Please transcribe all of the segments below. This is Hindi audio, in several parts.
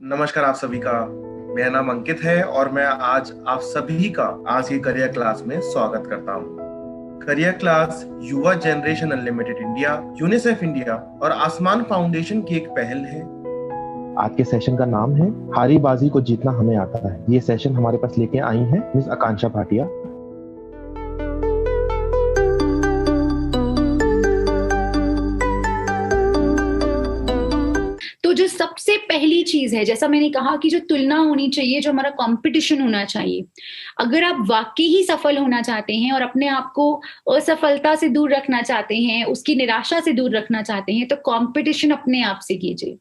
नमस्कार आप सभी का। मेरा नाम अंकित है और मैं आज आप सभी का आज की करियर क्लास में स्वागत करता हूँ। करियर क्लास युवा generation unlimited India, UNICEF India और आसमान फाउंडेशन की एक पहल है। आज के सेशन का नाम है हारी बाजी को जीतना हमें आता है। ये सेशन हमारे पास लेके आई हैं मिस आकांक्षा भाटिया। तो जो सबसे पहली चीज है, जैसा मैंने कहा कि जो तुलना होनी चाहिए, जो हमारा कंपटीशन होना चाहिए, अगर आप वाकई ही सफल होना चाहते हैं और अपने आप को असफलता से दूर रखना चाहते हैं, उसकी निराशा से दूर रखना चाहते हैं, तो कंपटीशन अपने आप से कीजिए।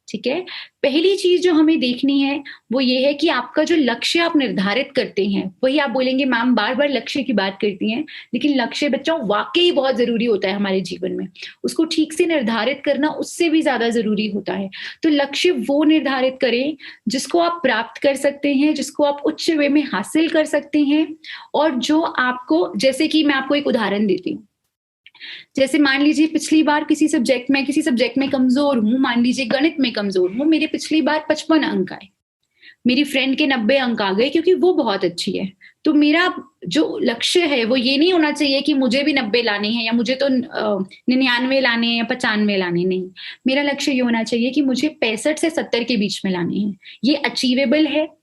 ठीक है। पहली चीज जो हमें देखनी है वो ये है कि आपका जो लक्ष्य आप निर्धारित करते हैं, वही आप बोलेंगे मैम बार बार लक्ष्य की बात करती हैं, लेकिन लक्ष्य बच्चों वाकई बहुत जरूरी होता है हमारे जीवन में। उसको ठीक से निर्धारित करना उससे भी ज्यादा जरूरी होता है। तो लक्ष्य वो निर्धारित करें जिसको आप प्राप्त कर सकते हैं, जिसको आप उच्च वे में हासिल कर सकते हैं, और जो आपको, जैसे कि मैं आपको एक उदाहरण देती हूँ। जैसे मान लीजिए पिछली बार किसी सब्जेक्ट में कमजोर हूं, मान लीजिए गणित में कमजोर हूं, मेरे पिछली बार 55 अंक आए, मेरी फ्रेंड के 90 अंक आ गए क्योंकि वो बहुत अच्छी है। तो मेरा जो लक्ष्य है वो ये नहीं होना चाहिए कि मुझे भी 90 लाने हैं या मुझे तो 99 लाने हैं या 95 लाने, नहीं। मेरा लक्ष्य ये होना चाहिए कि मुझे 65 से 70 के बीच में लाने हैं। ये अचीवेबल है।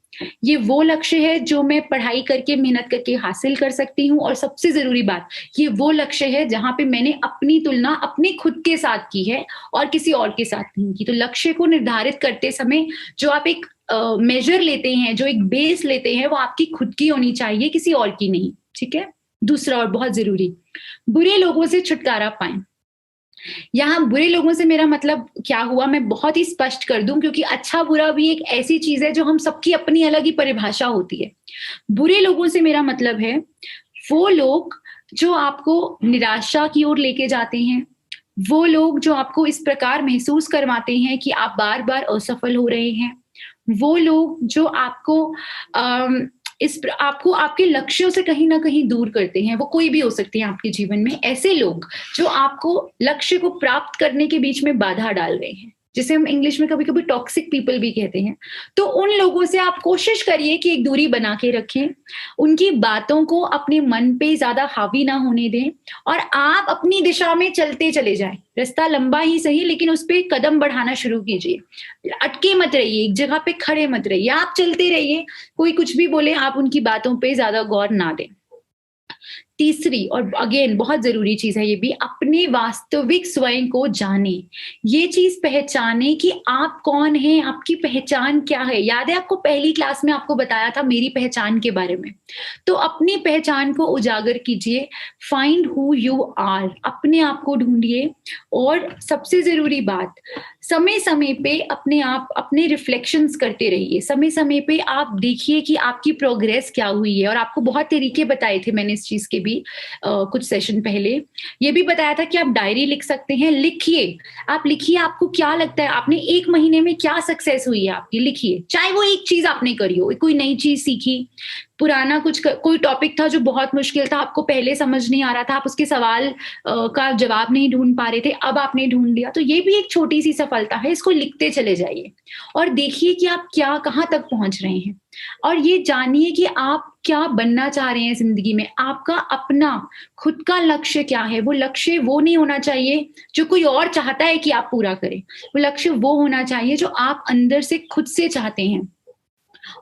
ये वो लक्ष्य है जो मैं पढ़ाई करके, मेहनत करके हासिल कर सकती हूँ। और सबसे जरूरी बात, ये वो लक्ष्य है जहां पे मैंने अपनी तुलना अपने खुद के साथ की है और किसी और के साथ नहीं की। तो लक्ष्य को निर्धारित करते समय जो आप एक मेजर लेते हैं, जो एक बेस लेते हैं, वो आपकी खुद की होनी चाहिए, किसी और की नहीं। ठीक है। दूसरा और बहुत जरूरी, बुरे लोगों से छुटकारा पाएं। यहाँ बुरे लोगों से मेरा मतलब क्या हुआ, मैं बहुत ही स्पष्ट कर दूं, क्योंकि अच्छा बुरा भी एक ऐसी चीज है जो हम सबकी अपनी अलग ही परिभाषा होती है। बुरे लोगों से मेरा मतलब है वो लोग जो आपको निराशा की ओर लेके जाते हैं, वो लोग जो आपको इस प्रकार महसूस करवाते हैं कि आप बार बार असफल हो रहे हैं, वो लोग जो आपको आपके लक्ष्यों से कहीं ना कहीं दूर करते हैं। वो कोई भी हो सकते हैं आपके जीवन में, ऐसे लोग जो आपको लक्ष्य को प्राप्त करने के बीच में बाधा डाल रहे हैं, जिसे हम इंग्लिश में कभी कभी टॉक्सिक पीपल भी कहते हैं। तो उन लोगों से आप कोशिश करिए कि एक दूरी बना के रखें, उनकी बातों को अपने मन पे ज्यादा हावी ना होने दें, और आप अपनी दिशा में चलते चले जाएं। रास्ता लंबा ही सही, लेकिन उस पे कदम बढ़ाना शुरू कीजिए। अटके मत रहिए, एक जगह पे खड़े मत रहिए, आप चलते रहिए। कोई कुछ भी बोले, आप उनकी बातों पे ज्यादा गौर ना दें। तीसरी और अगेन बहुत जरूरी चीज है ये भी, अपने वास्तविक स्वयं को जाने। ये चीज पहचाने कि आप कौन हैं, आपकी पहचान क्या है। याद है आपको पहली क्लास में आपको बताया था मेरी पहचान के बारे में। तो अपनी पहचान को उजागर कीजिए, फाइंड हु यू आर, अपने आप को ढूंढिए। और सबसे जरूरी बात, समय समय पे अपने रिफ्लेक्शंस करते रहिए। समय समय पे आप देखिए कि आपकी प्रोग्रेस क्या हुई है। और आपको बहुत तरीके बताए थे मैंने इस चीज के भी कुछ सेशन पहले। ये भी बताया था कि आप डायरी लिख सकते हैं। लिखिए, आप लिखिए आपको क्या लगता है, आपने एक महीने में क्या सक्सेस हुई है आपकी, लिखिए। चाहे वो एक चीज आपने करी हो, कोई नई चीज सीखी, पुराना कोई टॉपिक था जो बहुत मुश्किल था, आपको पहले समझ नहीं आ रहा था, आप उसके सवाल का जवाब नहीं ढूंढ पा रहे थे, अब आपने ढूंढ लिया। तो ये भी एक छोटी सी सफलता है। इसको लिखते चले जाइए और देखिए कि आप कहाँ तक पहुंच रहे हैं। और ये जानिए कि आप क्या बनना चाह रहे हैं जिंदगी में। आपका अपना खुद का लक्ष्य क्या है। वो लक्ष्य वो नहीं होना चाहिए जो कोई और चाहता है कि आप पूरा करें। वो लक्ष्य वो होना चाहिए जो आप अंदर से खुद से चाहते हैं।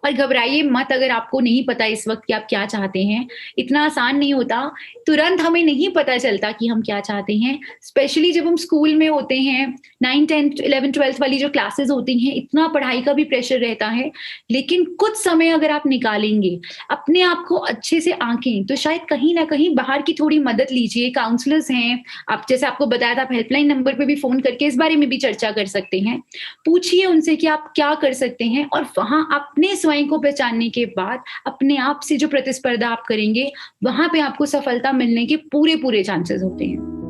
और घबराइए मत अगर आपको नहीं पता इस वक्त कि आप क्या चाहते हैं। इतना आसान नहीं होता, तुरंत हमें नहीं पता चलता कि हम क्या चाहते हैं। स्पेशली जब हम स्कूल में होते हैं, 9, 10, 11, 12 वाली जो क्लासेस होती हैं, इतना पढ़ाई का भी प्रेशर रहता है। लेकिन कुछ समय अगर आप निकालेंगे, अपने आप को अच्छे से आंकें, तो शायद कहीं ना कहीं बाहर की थोड़ी मदद लीजिए। काउंसलर्स हैं, आप जैसे आपको बताया था, आप हेल्पलाइन नंबर पे भी फोन करके इस बारे में भी चर्चा कर सकते हैं। पूछिए उनसे कि आप क्या कर सकते हैं। और वहां अपने स्वयं को पहचानने के बाद अपने आप से जो प्रतिस्पर्धा आप करेंगे, वहां पे आपको सफलता मिलने के पूरे चांसेस होते हैं।